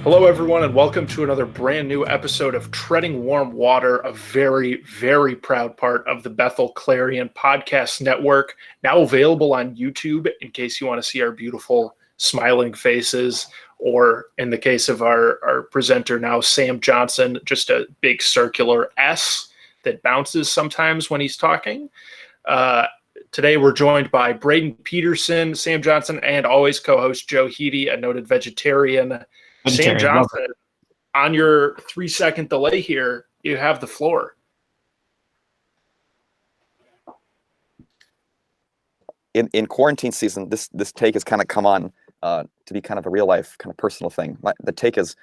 Hello, everyone, and welcome to another brand new episode of Treading Warm Water, a very, very proud part of the Bethel Clarion podcast network, now available on YouTube in case you want to see our beautiful smiling faces, or in the case of our presenter now, Sam Johnson, just a big circular S that bounces sometimes when he's talking. Today, we're joined by Braden Peterson, Sam Johnson, and always co-host Joe Heedy, a noted vegetarian. Sam Johnson, on your 3-second delay here, you have the floor. In quarantine season, this take has kind of come on to be kind of a real life, kind of personal thing. The take is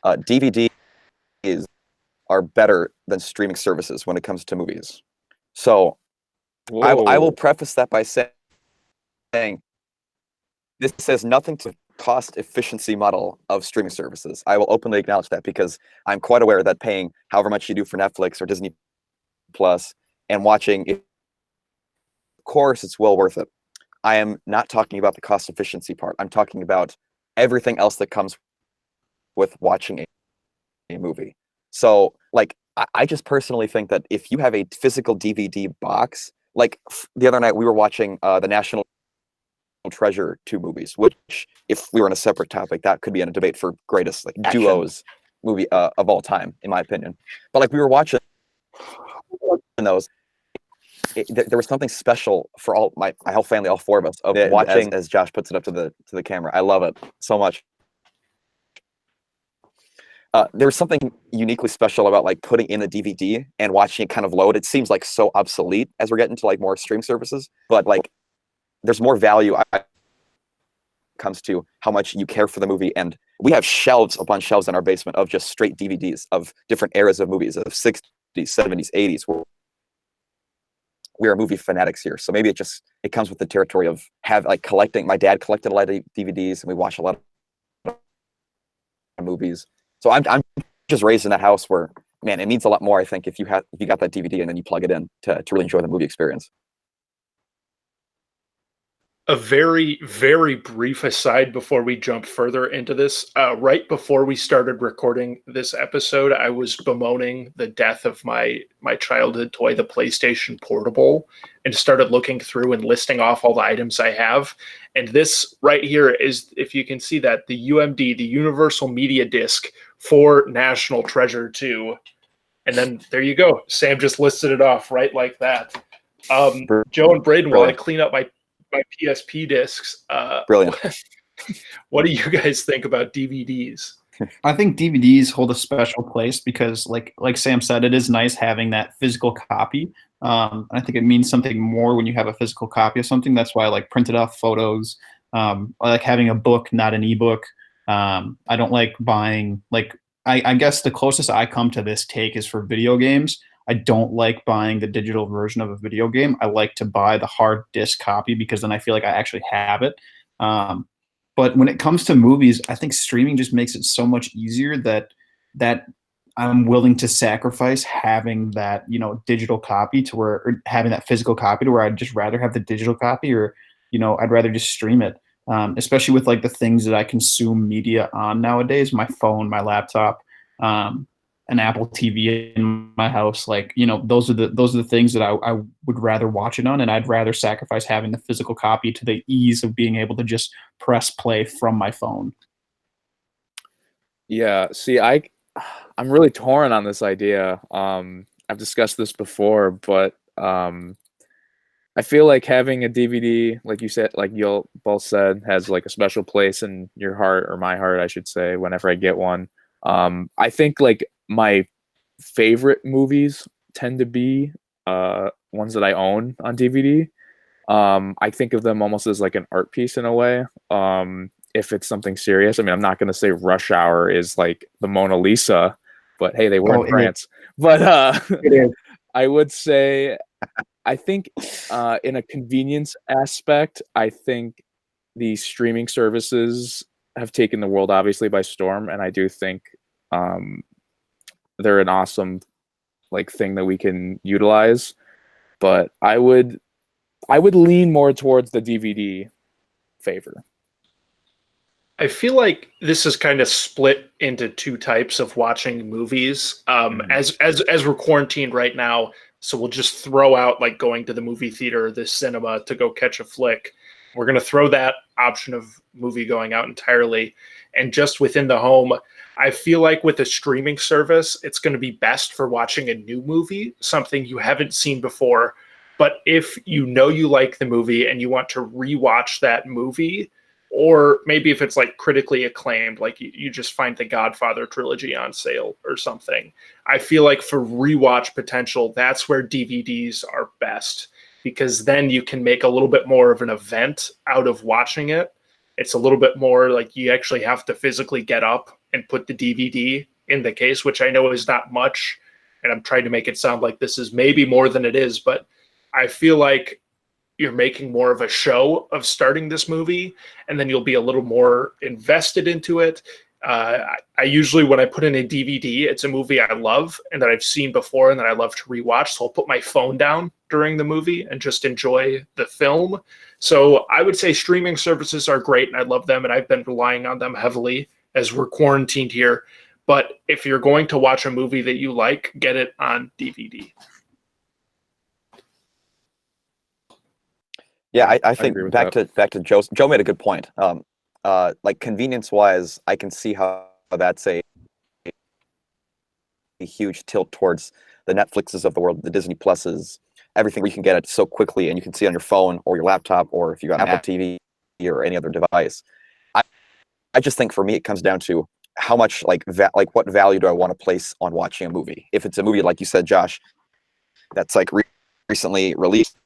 DVDs are better than streaming services when it comes to movies. So I will preface that by saying this says nothing to cost efficiency model of streaming services. I will openly acknowledge that because I'm quite aware that paying however much you do for Netflix or Disney Plus and watching, of course, it's well worth it. I am not talking about the cost efficiency part. I'm talking about everything else that comes with watching a movie. So, like, I just personally think that if you have a physical DVD box, like the other night we were watching the National Treasure 2 movies, which, if we were on a separate topic, that could be in a debate for greatest like duos movie of all time, in my opinion. But like we were watching those, there was something special for all my whole family, all four of us, of watching as Josh puts it up to the camera. I love it so much. There was something uniquely special about like putting in a DVD and watching it kind of load. It seems like so obsolete as we're getting to like more stream services, but like there's more value comes to how much you care for the movie. And we have shelves upon shelves in our basement of just straight DVDs of different eras of movies, of 60s, 70s, 80s. We are movie fanatics here. So maybe it comes with the territory of collecting. My dad collected a lot of DVDs and we watch a lot of movies. So I'm just raised in that house where, man, it means a lot more, I think, if you got that DVD and then you plug it in to really enjoy the movie experience. A very, very brief aside before we jump further into this. Right before we started recording this episode, I was bemoaning the death of my childhood toy, the PlayStation Portable, and started looking through and listing off all the items I have. And this right here is, if you can see that, the UMD, the Universal Media Disc for National Treasure 2. And then there you go. Sam just listed it off right like that. Joe and Braden, while I clean up my PSP discs. Brilliant. What do you guys think about DVDs? I think DVDs hold a special place because, like Sam said, it is nice having that physical copy. I think it means something more when you have a physical copy of something. That's why I like printed off photos. I like having a book, not an ebook. I don't like buying, I guess the closest I come to this take is for video games. I don't like buying the digital version of a video game. I like to buy the hard disk copy because then I feel like I actually have it. But when it comes to movies, I think streaming just makes it so much easier that I'm willing to sacrifice having that, digital copy or having that physical copy to where I'd just rather have the digital copy or, I'd rather just stream it. Especially with like the things that I consume media on nowadays, my phone, my laptop, an Apple TV in my house, those are the things that I would rather watch it on, and I'd rather sacrifice having the physical copy to the ease of being able to just press play from my phone. Yeah, see, I'm really torn on this idea. I've discussed this before, but I feel like having a DVD, like you said, like you both said, has like a special place in your heart, or my heart, I should say, whenever I get one. I think like my favorite movies tend to be ones that I own on DVD. I think of them almost as like an art piece in a way. If it's something serious, I mean, I'm not going to say Rush Hour is like the Mona Lisa, but hey, they were in France. But I would say, I think in a convenience aspect, I think the streaming services have taken the world obviously by storm, and I do think they're an awesome like thing that we can utilize. But I would lean more towards the DVD favor. I feel like this is kind of split into two types of watching movies. As we're quarantined right now, so we'll just throw out like going to the movie theater or the cinema to go catch a flick. We're going to throw that option of movie going out entirely. And just within the home, I feel like with a streaming service, it's going to be best for watching a new movie, something you haven't seen before. But if you know you like the movie and you want to rewatch that movie, or maybe if it's like critically acclaimed, like you just find the Godfather trilogy on sale or something, I feel like for rewatch potential, that's where DVDs are best, because then you can make a little bit more of an event out of watching it. It's a little bit more like you actually have to physically get up and put the DVD in the case, which I know is not much. And I'm trying to make it sound like this is maybe more than it is, but I feel like you're making more of a show of starting this movie, and then you'll be a little more invested into it. I usually, when I put in a DVD, it's a movie I love and that I've seen before and that I love to rewatch. So I'll put my phone down during the movie and just enjoy the film. So I would say streaming services are great and I love them, and I've been relying on them heavily as we're quarantined here. But if you're going to watch a movie that you like, get it on DVD. Yeah, I think back to Joe made a good point. Like convenience wise, I can see how that's a huge tilt towards the Netflixes of the world, the Disney Pluses, everything where you can get it so quickly and you can see it on your phone or your laptop, or if you got Apple TV or any other device. I just think for me it comes down to how much like what value do I want to place on watching a movie? If it's a movie like you said, Josh, that's like recently released,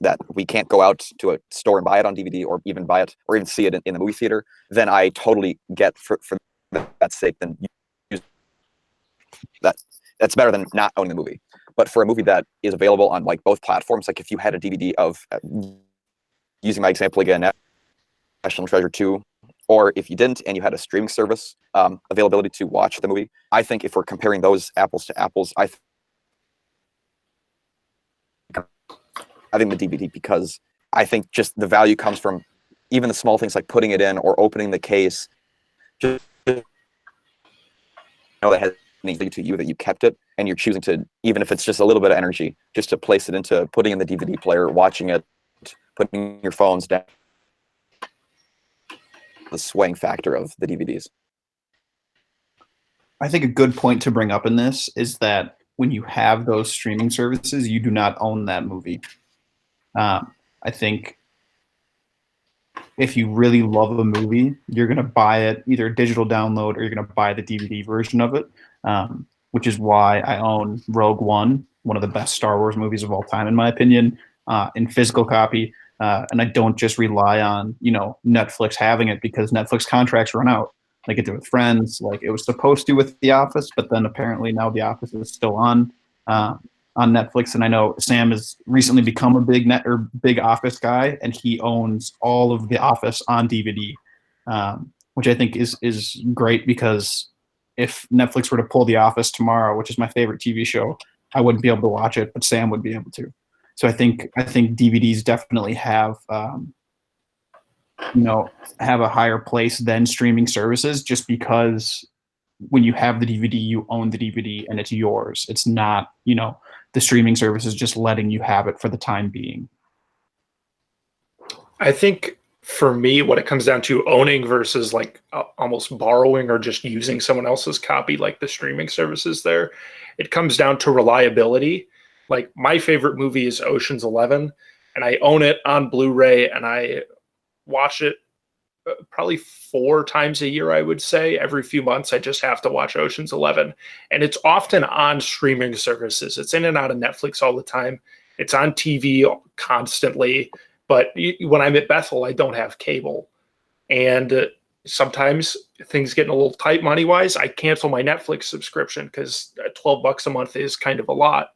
that we can't go out to a store and buy it on DVD or even buy it or even see it in the movie theater, then I totally get for that sake, then that's better than not owning the movie. But for a movie that is available on like both platforms, like if you had a DVD of, using my example again, National Treasure 2, or if you didn't and you had a streaming service availability to watch the movie, I think if we're comparing those apples to apples, I think the DVD, because I think just the value comes from even the small things like putting it in or opening the case. Just know that has anything to you, that you kept it and you're choosing to, even if it's just a little bit of energy, just to place it into putting in the DVD player, watching it, putting your phones down. The swaying factor of the DVDs. I think a good point to bring up in this is that when you have those streaming services, you do not own that movie. I think if you really love a movie, you're going to buy it, either a digital download or you're going to buy the DVD version of it, which is why I own Rogue One, one of the best Star Wars movies of all time, in my opinion, in physical copy. And I don't just rely on, Netflix having it, because Netflix contracts run out. Like it did with Friends, like it was supposed to with The Office, but then apparently now The Office is still on Netflix. And I know Sam has recently become a big Office guy, and he owns all of The Office on DVD, which I think is great, because if Netflix were to pull The Office tomorrow, which is my favorite TV show, I wouldn't be able to watch it, but Sam would be able to. So I think DVDs definitely have have a higher place than streaming services, just because when you have the DVD, you own the DVD and it's yours. It's not, the streaming service is just letting you have it for the time being. I think for me, what it comes down to owning versus like almost borrowing or just using someone else's copy, like the streaming services there, it comes down to reliability. Like my favorite movie is Ocean's 11, and I own it on Blu-ray, and I watch it probably 4 times a year, I would say. Every few months, I just have to watch Ocean's 11. And it's often on streaming services. It's in and out of Netflix all the time. It's on TV constantly. But when I'm at Bethel, I don't have cable. And sometimes things get a little tight money-wise. I cancel my Netflix subscription because $12 a month is kind of a lot.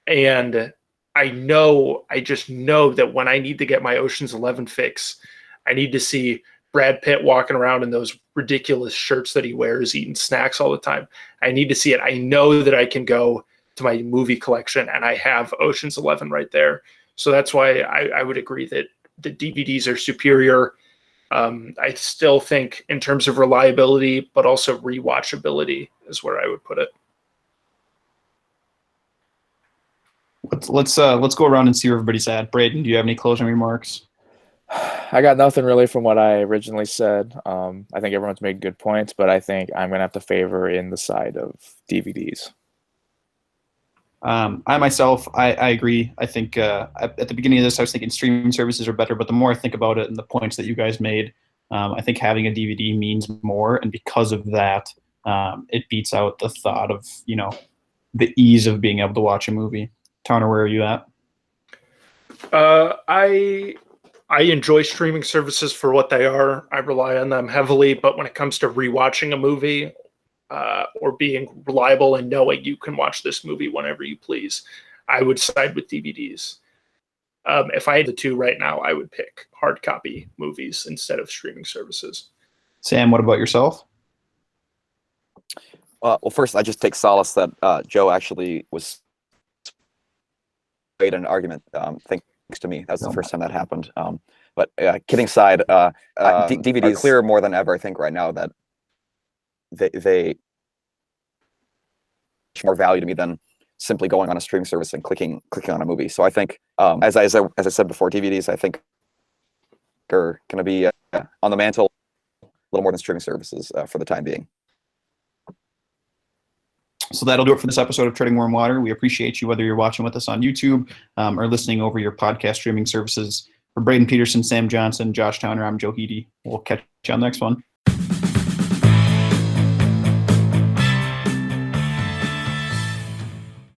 And I just know that when I need to get my Ocean's 11 fix, I need to see Brad Pitt walking around in those ridiculous shirts that he wears, eating snacks all the time. I need to see it. I know that I can go to my movie collection and I have Ocean's 11 right there. So that's why I would agree that the DVDs are superior. I still think in terms of reliability, but also rewatchability is where I would put it. Let's go around and see where everybody's at. Braden, do you have any closing remarks? I got nothing really from what I originally said. I think everyone's made good points, but I think I'm going to have to favor in the side of DVDs. I myself, I agree. I think at the beginning of this, I was thinking streaming services are better, but the more I think about it and the points that you guys made, I think having a DVD means more, and because of that, it beats out the thought of, you know, the ease of being able to watch a movie. Towner, where are you at? I enjoy streaming services for what they are. I rely on them heavily, but when it comes to rewatching a movie or being reliable and knowing you can watch this movie whenever you please, I would side with DVDs. If I had the two right now, I would pick hard copy movies instead of streaming services. Sam, what about yourself? Well, first, I just take solace that Joe actually was made an argument thanks to me. That was the first time that happened. But kidding aside, DVDs are clear more than ever, I think, right now that they more value to me than simply going on a streaming service and clicking on a movie. So I think, as I said before, DVDs I think are going to be on the mantle a little more than streaming services for the time being. So that'll do it for this episode of Treading Warm Water. We appreciate you, whether you're watching with us on YouTube or listening over your podcast streaming services. For Braden Peterson, Sam Johnson, Josh Towner, I'm Joe Heedy. We'll catch you on the next one.